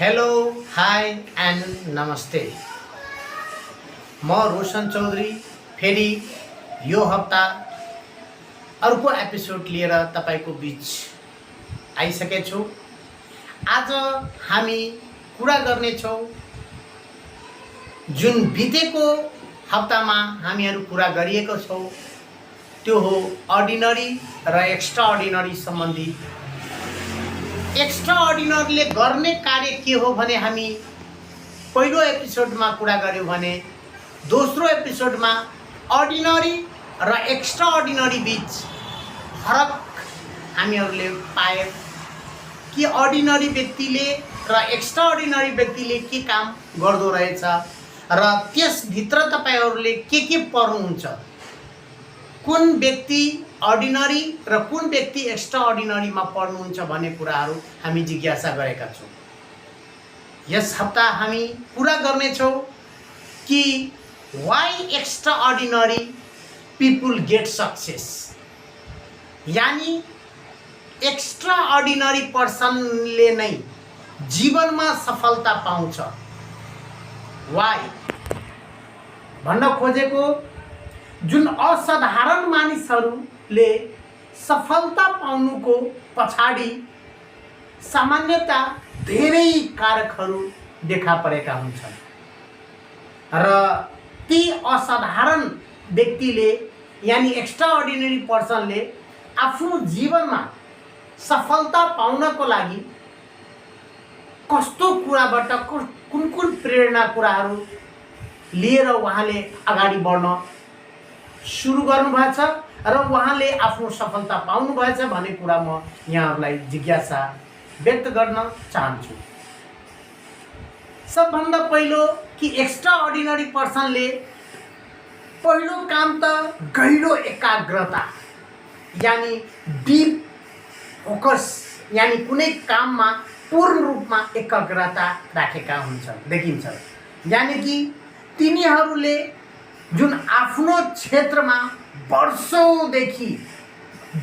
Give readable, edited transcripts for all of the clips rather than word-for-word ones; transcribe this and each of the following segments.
Hello hi and नमस्ते। म रोशन चौधरी फेरि यो हप्ता अर्को एपिसोड लिएर तपाईको बीच आइसकेछु। आज हामी कुरा गर्नेछौँ जुन बितेको हप्तामा हामीहरू कुरा गरिएको छौँ त्यो हो अर्डिनरी र एक्स्ट्रा अर्डिनरी सम्बन्धी। एक्स्ट्रा अर्डिनरीले गर्ने कार्य के हो भने हामी पहिलो एपिसोडमा कुरा गर्यौं भने दोस्रो एपिसोडमा अर्डिनरी र एक्स्ट्रा अर्डिनरी बीच फरक हामीहरूले पाए कि अर्डिनरी व्यक्तिले र एक्स्ट्रा अर्डिनरी व्यक्तिले के काम गर्दो रहेछ र त्यसभित्र तपाईहरूले के पर्नुहुन्छ, कुन व्यक्ति अर्डिनरी र कुन व्यक्ति एक्स्ट्रा अर्डिनरीमा पर्नुहुन्छ भन्ने कुराहरू हामी जिज्ञासा गरेका छौँ। यस हप्ता हामी कुरा गर्नेछौँ कि why extraordinary people get success, यानी एक्स्ट्रा अर्डिनरी पर्सनले नै जीवनमा सफलता पाउँछ। वाइ भन्न खोजेको जुन असाधारण मानिसहरूले सफलता पाउनुको पछाडि सामान्यतया धेरै कारकहरू देखा परेका हुन्छन् र ती असाधारण व्यक्तिले यानी एक्स्ट्रा अर्डिनरी पर्सनले आफ्नो जीवनमा सफलता पाउनको लागि कस्तो कुराबाट कुन प्रेरणा कुराहरू लिएर उहाँले अगाडि बढ्न सुरु गर्नुभएछ र उहाँले आफ्नो सफलता पाउनुभएछ भन्ने कुरा म यहाँहरूलाई जिज्ञासा व्यक्त गर्न चाहन्छु। सबभन्दा पहिलो कि एक्स्ट्रा अर्डिनरी पर्सनले पहिलो काम त गहिरो एकाग्रता यानी डीप फोकस यानी कुनै काममा पूर्ण रूपमा एकाग्रता राखेका हुन्छन् देखिन्छ। यानी कि तिनीहरूले जुन आफ्नो क्षेत्रमा वर्षौंदेखि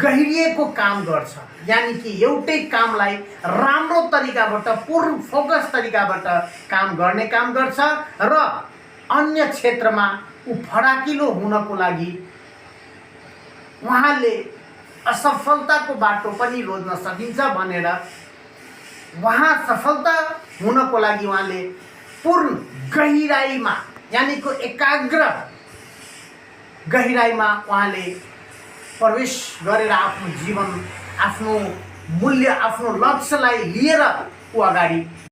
गहिरिएको काम गर्छ, यानी कि एउटै कामलाई राम्रो तरिकाबाट पूर्ण फोकस तरिकाबाट काम गर्ने काम गर्छ र अन्य क्षेत्रमा ऊ फराकिलो हुनको लागि उहाँले असफलताको बाटो पनि रोज्न सकिन्छ भनेर उहाँ सफलता हुनको लागि उहाँले पूर्ण गहिराईमा यानी को एकाग्र गहिराईमा उहाँले प्रवेश गरेर आफ्नो जीवन, आफ्नो मूल्य, आफ्नो लक्ष्यलाई लिएर ऊ अगाडि